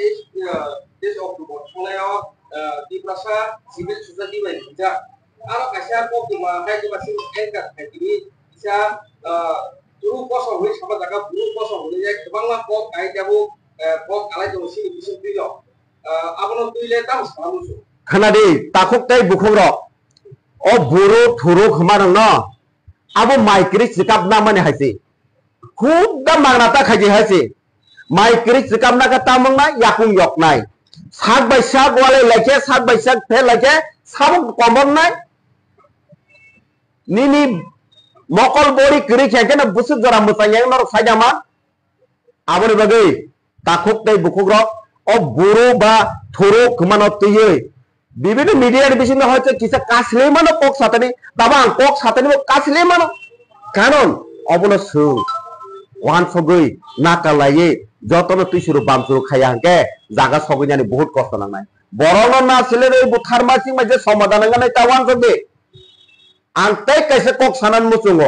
এই 23 October সনায়াव Tripurasa সিভিल society bye जा आरो कासिया पकिमा हायदिबा सिं एंका थायदिनि इसा गुरु कसो होय साबा जागा गुरु कसो होय जे गोबांला पक गायदाबो पक आलाय दं सिनि बिसिं फैयो आबनो तुइले दाम सामुसु खोनादि ताखुकताय बुखुंर अ बुरु थुरु खमारं न आबो माइक्रि सिकाप ना माने हायसि खूब दा मांगनाता खायजे हायसि माइक्रि सिकाप ना का तामंगना याकुं यकनाय साग बैसाग वाले लेके साग बैसाग फे लेके सब कमन नाय निनी मकल बड़ी करी खेके ना बुसुक जरा मुसायं नर सायजामा आबोनि बागै ताखुकताय बुखुंर अ बुरु बा थुरु खमानो तुयै বিভিন্ন মিডিয়ার বিশেষ হচ্ছে কিছু কাছলে মানো কক সাতানি বাবা কক সাতানি কাছলে মানো কারণ অবলস ওয়ান সগৈ নাকালায়ে যতন তুই শুরু বাম শুরু খাইয়া হাঁকে জায়গা সগৈনানি বহুত কষ্ট নাঙায় বরণ না ছিলে এই বুথার মাসি মাঝে সমাধান গানাই তাওয়ান সগে আনতাই কাইসে কক সানান মুচুঙ্গ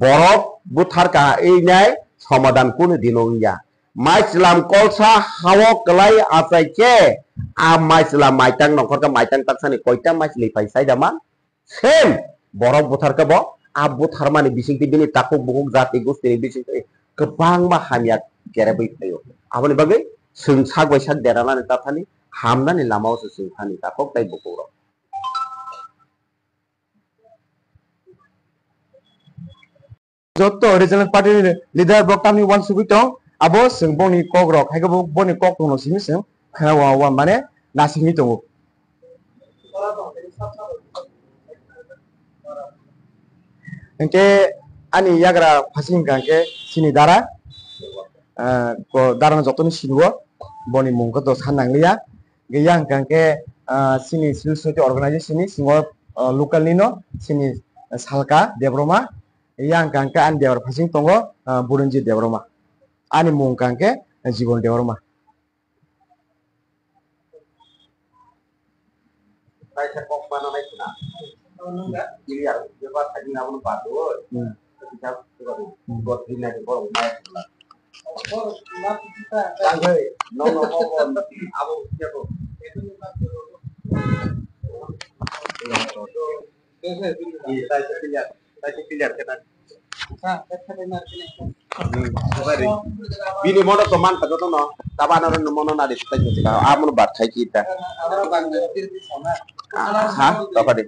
বরফ বুথার কা এই নাই সমাধান কোন দিনও ইয়া माइसलाम कलसा हावक गलाई आसाइके आ माइसला माइतां नखर का माइतां ताकसानि कयटा माइसलि फाइसाय दामा सेम बरफ बुथार का बो आ बुथार माने बिसिंति बिनि ताकु बुहुम जाति गुस्ति बिसिंति गोबां मा हामिया गेरेबै थायो आबनि बागै सोंसाग बैसाग देरानानि ताथानि हामनानि लामावसो सोंखानि ताकक ताय बुकुर जत्तो regional party lidar बक्तामनि one सुबितों abo sing boni kok rok hai ko boni kok tono sing sing khawa wa mane nasimi to engke ani yagra phasing gangke sini dara ko darana jotoni sinuo boni mungko to sanangliya geyang gangke sini civil society organization ni singo local nino sini salka debroma yang gangke an dewar phasing tongo burunji debroma ani mungkangke জীবন দেওরমা kaisa kok mana naik na nungga iliar jeba tadi namun padu kita buat dina di bawah naik na oh lap kita jangan no abu siapa itu kita kita bini mono teman kado to no taba na no mono na disita kita amun bat khai kita ha tapa de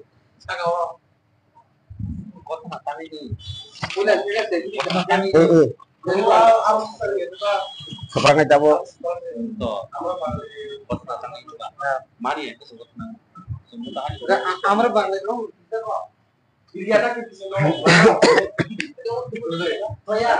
seberang aja bo mari ya amar bangle no Iliada ke sini saya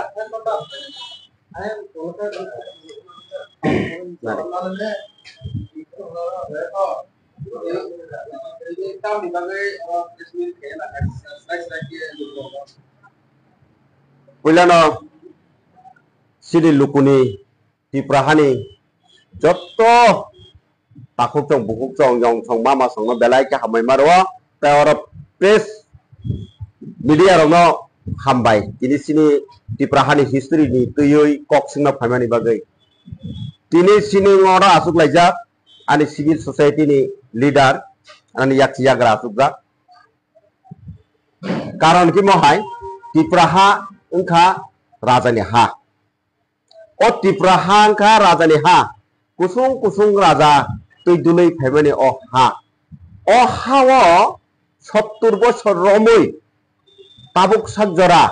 Pulano Sidi Lukuni Tiprahani Joto Takuk Chong Bukuk Chong Yong Chong Mama Song Belai Ka Hamai Marwa Tawara Press Media Rono Hambai ini sini Tiprahani history ni tuyoi kok singna phamani bagai tini sini ngora asuk laijak ani civil society ni leader ani yakti yagra asukga karon ki mohai Tipraha engka raja ni ha o Tipraha engka raja ni ha kusung kusung raja tui dulai phamani o ha wo 70 বছর রমই তাবুক সাজরা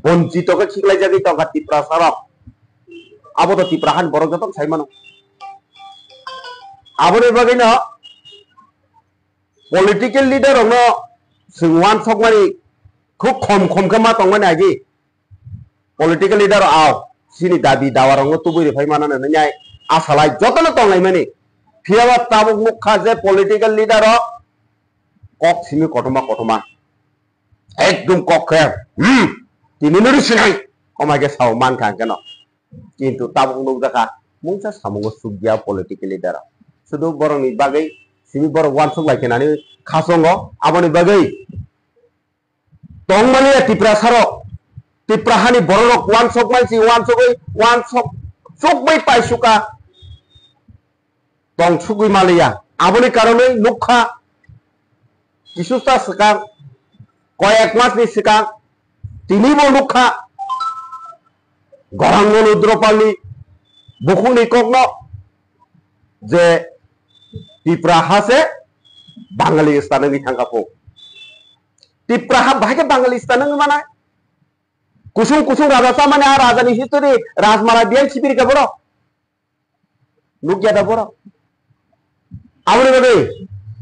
বঞ্চিতকে ঠিকলাই যাবি তকা তিপ্রা সারক আবো তো তিপ্রাহান বড় যতক সাইমানো আবরে বাগিনা political leader on সুওয়ান সকমানি খুব খম কমা তংমানি আগি political leader আও সিনি দাবি দাওয়ার on তুবুই ফাইমানানে নাই আসালাই যতন তংলাই মানি ফিয়াবা তাবুক মুখা যে political leader kok sini kotoma ekdum kok kaya tini nuri sini omage sauman kan keno kintu tabung nung jaka mungsa samungo sugya political leader sudu borong ni bagai sini borong wan sug like nani khasongo aboni bagai tongmani Tiprasaro Tiprahani borok wan sug mansi wan sug চকবাই পাইসুকা tong sugui malia aboni karone nukha kisusta sekang koyak mas ni sekang tini mo nukha gorangol udropali bukuni kokno je tipraha se bangali istanangi thangkapo tipraha bahage bangali istanangi mana kusung kusung raja samane a raja ni history rajmara dian sibir ka boro nukya da boro aboni bade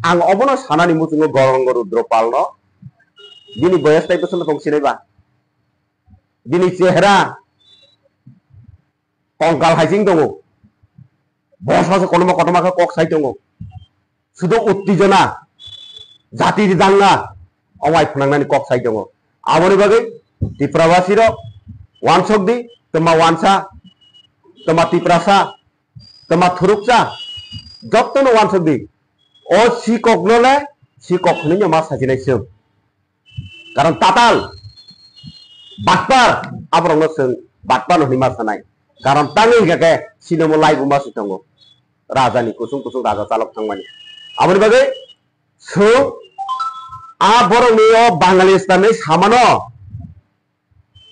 ang obono sanani mutungo gorongor udropalno dini boyas tai pesan tong sineba dini chehra kongkal haising dongo bos bos konoma kotoma ka kok sai dongo sudo uttijona jati danga awai phunangnani kok sai dongo aboni bage tipravasi ro wansokdi toma wansa toma tiprasa toma thuruksa jottono wansokdi o sikoknole sikokni nyama sajinai sung karon tatal batpar abrongno sung batpar no hima sanai karon tangi gake sinemo laibu masu tongo rajani kusung kusung raja salok thangmani aboni bage sung a borongni o bangalistan samano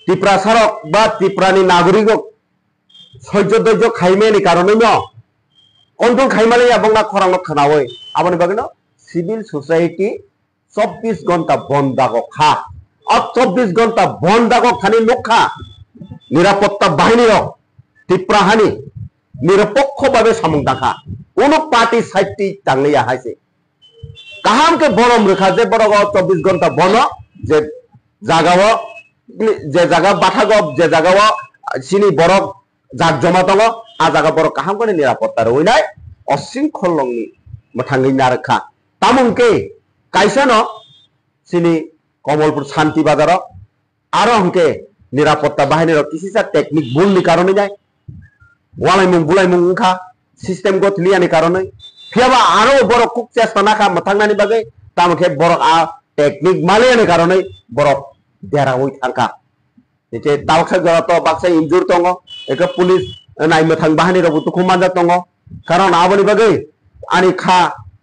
tiprasarok ba tiprani nagorik সহ্য ধৈর্য খাইমেনি কারণে ন control খাইমালে abongna khorang khanawoi aboni bagno civil society 24 ঘন্টা বন্দাগো খা 24 ঘন্টা বন্দাগো খানি নখা নিরাপত্তা বাহিনীর টিপ্রাহানি নিরপেক্ষভাবে সামং দেখা কোন পার্টি সাইটটি টাংলিয়া হাইছে কাহামকে বরম রেখা যে বড় 24 ঘন্টা বন যে জাগাও যে জায়গা বাথাগো যে জায়গাও সিনি বরফ জাগ জমা দङ आ जागा बर kaham kone nirapotta roinai অশৃঙ্খল লংনি মথাঙ্গি নারখা তামুংকে কাইসানো সিনি কমলপুর শান্তি বাজার আরো হংকে নিরাপত্তা বাহিনীর কিসিসা টেকনিক ভুলনি কারণে যায় ওয়ালাইমুং বুলাইমুং খা সিস্টেম গতলিয়ানি কারণে ফিয়াবা আরো বড় কুক চেষ্টা নাখা মথাঙ্গানি বাগে তামকে বড় আ টেকনিক মালিয়ানি কারণে বড় দেরা হই থাকা যে দাউখা জড়াতো বাক্সা ইনজুর দङ একা পুলিশ নাই মথাং বাহিনীর বুতুখু মানজা দङ কারণ আবনি বাগে আনি খা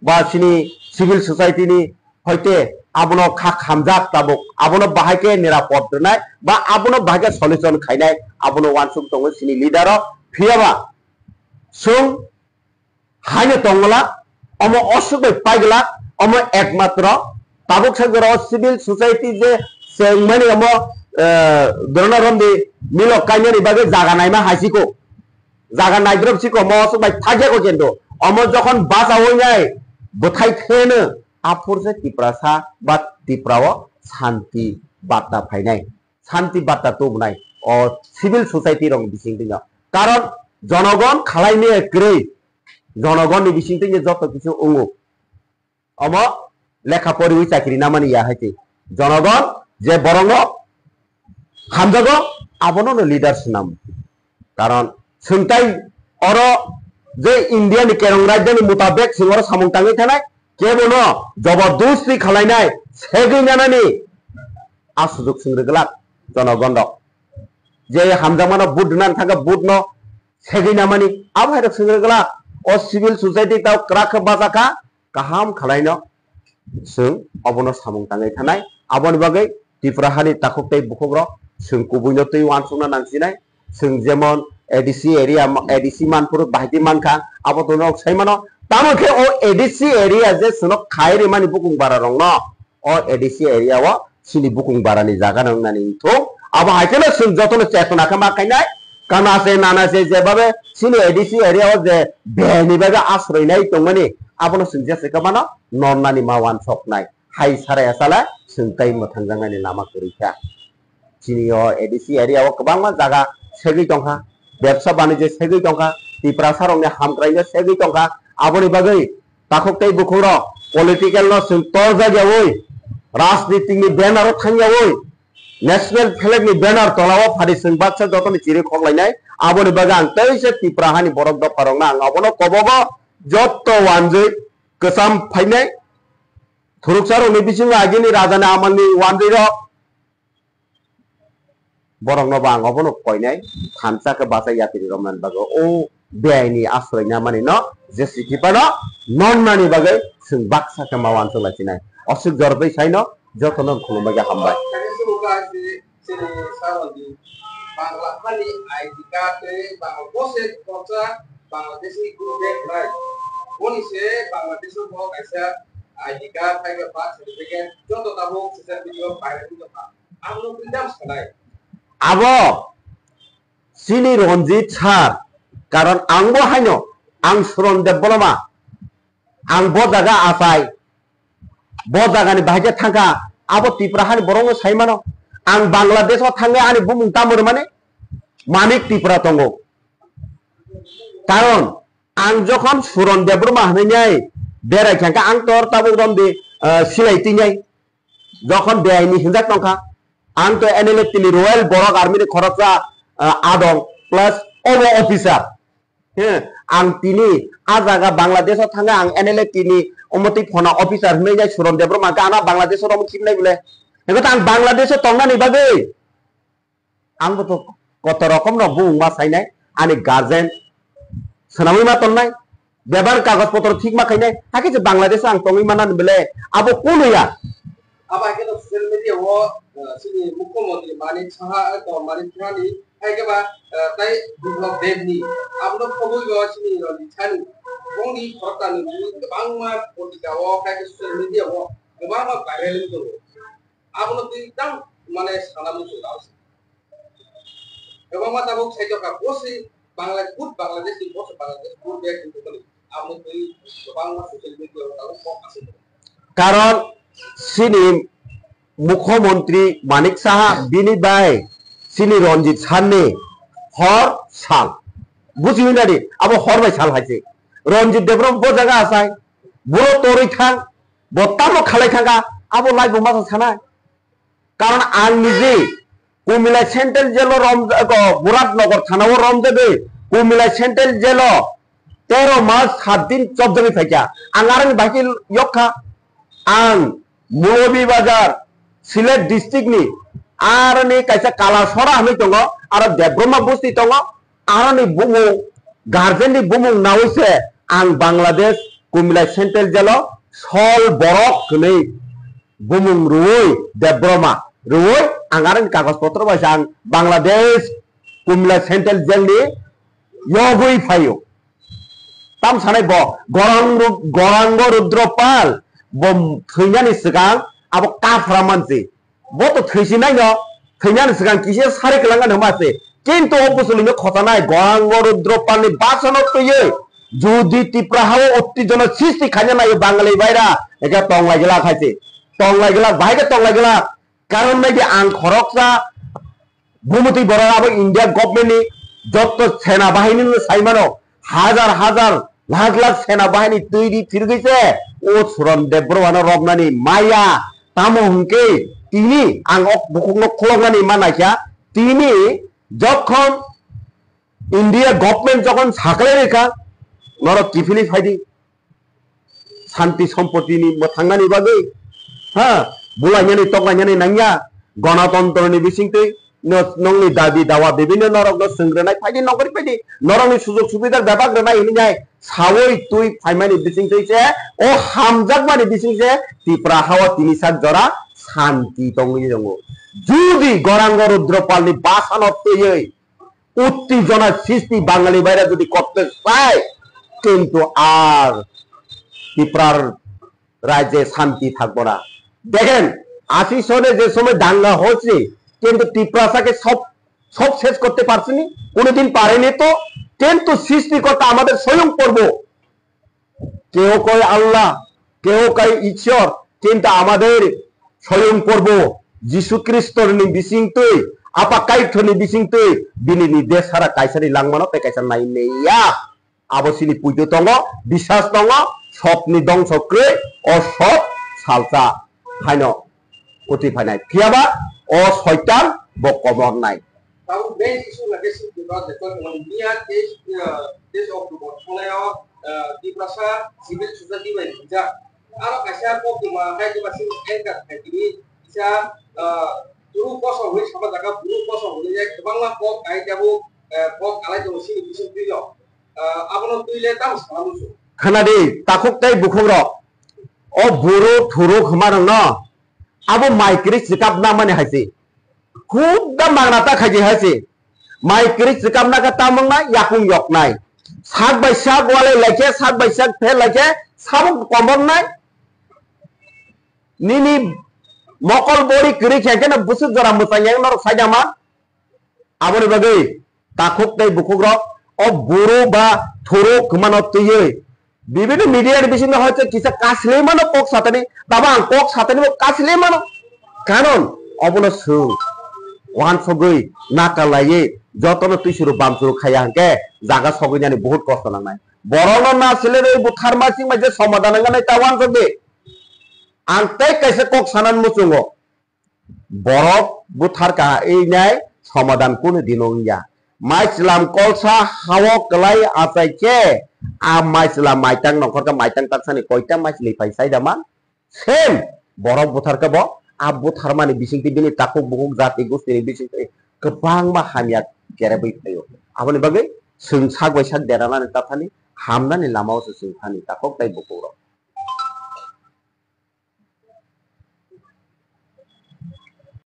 বা সিনি সিভিল সোসাইটিনি হইতে আবনো খা খামজাক তাবক আবনো বাহাইকে নিরাপদ নাই বা আবনো বাহাইকে সলিউশন খাইনাই আবনো ওয়ানসুক দङ সিনি লিডার ফিয়াবা সুং হাইনে দङলা অম অসুবে পাইগলা অম একমাত্র তাবক সাগর সিভিল সোসাইটি যে সেংমানি অম দরনারন্দি মিলক কাইনানি বাগে জাগা নাইমা হাসিকো জাগা নাইদ্রব সিকো মসুবাই থাকেকো কেন্দ্র অম যখন বাসা হই নাই বোথাই থেনো আফুরসে টিপ্রাসা বা টিপ্রাও শান্তি বার্তা ফাইনাই শান্তি বার্তা তোবনাই ও সিভিল সোসাইটি রং বিসিংতিং কারণ জনগণ খালাইনে গ্রেই জনগণনি বিসিংতিং যত কিছু অঙ্গু অম লেখা পড়ি চাকরি নামানি ইয়া হইতে জনগণ যে বরং হামজাগো আবনো লিডারস নাম কারণ সুংতাই অর যে ইন্ডিয়ানি কেরং রাজ্যনি মোতাবেক সিংহর সামংতাঙ্গি থানায় কেবল জবরদস্তি খালাইনাই সেগি জানানি আসুযোগ সিংরগলা জনগণ যে হামজামানো বুট নান থাকা বুট ন সেগি নামানি আবাইরক সিংরগলা ও সিভিল সোসাইটি তাও ক্রাক বাজাকা কাহাম খালাইনো সুং অবনো সামংতাঙ্গি থানায় আবনি বাগै টিপ্রাহানি তাকোকটাই বুখগ্র সুং কুবুইনতৈ ওয়ানসুনা নাংसिनाय সুং যেমন এডিসি এরিয়া এডিসি মানপুর বাহিতি মানখা আবতনক সাইমানো তামকে ও এডিসি এরিয়া যে সুনক খাইরে মানি বুকুং বারা রং ন ও এডিসি এরিয়া ও সিনি বুকুং বারানি জায়গা রং নানি তো আবা হাইকেলে সুং যতন চেতনা কামা কাইনাই কানাসে নানাসে যেভাবে সিনি এডিসি এরিয়া ও যে বেনি বাগা আশ্রয় নাই তংমানি আবনো সুং যেসে কামানো নরনানি মাওয়ান সকনাই হাই সারে আসালা সুংতাই মথাংজাঙ্গানি লামা করিখা সিনি ও এডিসি এরিয়া ও কবাংমা জায়গা সেগি দंखा ব্যবসা বাণিজ্য সেগি দंखा টিপ্রাসারংনি হামক্রাইনো সেগি দंखा আবনি বাগै তাকোকটাই বুখুর পলিটিক্যাল ন সুং তর জায়গাওই রাজনীতিनि ব্যানার থাঙ্গাওই ন্যাশনাল ফ্ল্যাগनि ব্যানার তলাও ফারি সুং বাচ্চা যতনি চিরি খগলাইনাই আবনি বাগै আং তৈসে টিপ্রাহানি বরক দফারংনা আং আবনো কবগো যত ওয়ানজै गोसाम फाइनाय थुरुकसारंनि बिसिं आगिनि राजानि आमालनि वानजै borong no bang obono koinai thansa ke basa yatri roman bago o beaini asroi na mani no je sikipa no non mani bagai sing baksa ke mawan so lacinai osuk jorbai sai no jotono khulumba ga hambai Kami semoga sini sawan di Bangla Mani ID card Bangla Bose kota Bangladesh ni guru dek lai. Oni se Bangladesh mo kaisa ID card kaisa birth certificate joto tabo social video viral itu apa. Amno freedom sekali. abo sini ronjit sar karon angbo haino ang suron deboloma ang bo jaga asai bo jaga ni bahje thangka abo tiprahan borong saimano ang Bangladesh o thangge ani bumung tamur mane manik tipra tongo karon ang jokhon suron debroma hanyai berai thangka ang tor tabu romde silai tinyai jokhon beaini hinjak tongka ang to NLA tili Royal Borok Army ni khoroksa adong plus obo officer ang tini ajaga Bangladesh o thanga ang NLA tini omoti phona officer hme jai suron debroma ka ana Bangladesh rom khimnai bole ego ang Bangladesh tongna ni bagai ang to কত রকম ন বুংমা সাইনাই আনি guardian সনামি মা তন্নাই বেবার কাগজপত্র ঠিক মা খাইনাই থাকি যে বাংলাদেশ আং টঙ্গি মানান বলে আবো কোনইয়া Apa kita social media wo sini Mukhyamantri Manik Saha atau Manik Prani hai ke ba tai Biplop Dev ni amno khoboi go sini ro ni chan bongni khorta ni bangma politika wo kai social media wo bangma viral ni to amno tang mane sanamu sudaus এবং মাতা বক size কা বসে বাংলাদেশ কি বসে বাংলাদেশ পুরো bag কিন্তু বলি আমন তুই বাংলা সোশ্যাল মিডিয়া তাও কম আছে কারণ সিনি মুখ্যমন্ত্রী মানিক সাহা বিনি বাই সিনি রঞ্জিত সান্নে হর সাল বুঝিবি না রে আবো হর বাই সাল হাইছে রঞ্জিত দেবরম বো জায়গা আসাই বুড়ো তোরই খান বত্তামো খালাই থাকা আবো লাই বোমা সানাই কারণ আং নিজে কুমিল্লা সেন্ট্রাল জেল মুরাদনগর থানাও রম দেবে কুমিল্লা সেন্ট্রাল জেল 13 মাস 7 দিন 14 দিন থাকা আঙ্গারং বাকি ইয়খা আং মৌলভী বাজার সিলেট ডিস্ট্রিক্ট নি আর নি কাইসা কালাসরা হই দङ আর দেব্রমা বস্তি দङ আর নি বুমু গার্জেন নি বুমু নাওইছে আং বাংলাদেশ কুমিল্লা সেন্ট্রাল জেল সল বরক কনে বুমু রুই দেব্রমা রুই আঙ্গারং কাগজপত্র বাসা আং বাংলাদেশ কুমিল্লা সেন্ট্রাল জেল নি ইয়গই ফাইও তাম সানাই ব গরাঙ্গ Rudrapal bom thainyani sigang abo kafra manse bo to thaisinaই no thainyani sigang kise sare kelanga namase কিন্তু অপসলিমে খতানাই গঙ্গরুদ্রপানি বাসনত তৈয়ে যদি টিপ্রাহাও অত্তিজন সৃষ্টি খাজা নাই বাঙালি বাইরা এটা টংলাই গেলা খাইছে টংলাই গেলা বাইরে টংলাই গেলা কারণ নাকি আং খরকসা ভূমতি বড় আবো ইন্ডিয়া গভর্নমেন্টনি যত সেনা বাহিনী সাইমানো হাজার হাজার লাখ লাখ সেনা বাহিনী তৈরি ফিরে গেছে ও সুরন দেব্রবান রবনানি মায়া তামো হুঙ্কে তিনি আং বুকুং খলংনানি মানাইয়া তিনি যখন ইন্ডিয়া গভর্নমেন্ট যখন সাকলে রেখা নর কিফিলি ফাইদি শান্তি সম্পত্তিনি থাংনানি বাগৈ হ্যাঁ বুলাইনানি তকলাইনানি নাইয়া গণতন্ত্রনি বিসিংতে নংনি দাবি দাওয়া বিভিন্ন নরক সোंग्रोनाय ফাইদি নগরি ফাইদি নরংনি সুযোগ সুবিধার ব্যাপার নাই হিনাই সাवै তুই ফাইমানি বিসিংতেছে ও হামজাকমানি বিসিংছে ত্রিপুরা হাওয়া তিনি সাত জরা শান্তি দংনি দङ যদি গরাঙ্গ রুদ্রপালনি বাসানত তৈই উত্তেজনা সৃষ্টি বাঙালি বাইরে যদি করতে চায় কিন্তু আর ত্রিপুরার রাজ্যে শান্তি থাকবে না দেখেন 80 সনে যে সময় দাঙ্গা হচ্ছে কিন্তু ত্রিপুরাকে সব শেষ করতে পারছেনি কোনোদিন পারেনি তো কিন্তু সৃষ্টিকর্তা আমাদের স্বয়ং করব কেউ কয় আল্লাহ কেউ কয় ঈশ্বর কিন্তু আমাদের স্বয়ং করব যিশু খ্রিস্টর নি বিসিংতৈ apa kaithoni bisingtৈ bini ni desara kaisari langmano te kaisa naineya abo sini pujo tongo বিশ্বাস tongo sopni dongsokrei o sop salsa haino uti phanai kiaba o শয়তান bo kobor nai tahu main isu lagi sih juga dekor dengan dunia des Oktober mulai di prasa civil society baik bisa kalau kasih aku cuma kayak cuma sih engkar kayak gini bisa turu koso hui sama jaga buru koso hui ya kebangla kok kai jabu kok alai jabu sini bisa tuyo abono tuile tahu selalu so खोनादि ताखुकtai bukhogrok o buru thuru khamarang no abo maikri sikap na mane haisi khub da mangnata khaji haisi maikri sikap na ka tamang na yakung yok nai sak bai sak wale leke sak bai sak the leke sabuk komon nai nini mokol bori kiri cheke na busuk jora musayang norok sajama aboni bagai takhuktai bukhogrok o buru ba thuru khumano tuyoi বিভিন্ন মিডিয়ার বিষয় হচ্ছে কিছু কাছলে মানো cock Satani তাবা cock Satani কাছলে মানো কারণ অবনস one সগৈ নাকালায়ে যতন তুই শুরু বাম শুরু খাইয়া হাঁকে জায়গা সগৈ জানি বহুত কষ্ট নাঙাই বরং না ছেলে এই বুথার মাসি মাঝে সমাধান গানাই তাওয়ান সগে আনতে কাইসে কক সানান মুচুঙ্গ বরফ বুথার কা এই নাই সমাধান কোন দিনও ইয়া মাইসলাম কলসা হাওক লাই আচাইকে a maisla maitang nongkor ka maitang taksani koita maisli paisai daman sem borok buthar ka bo a buthar mani bisingti bini takuk bukuk jati gustini bisingti kebang ma hamya kerebai thayo aboni bagai sung sak bai sak derana ni tathani hamna ni lamao se sung thani takuk tai bukuro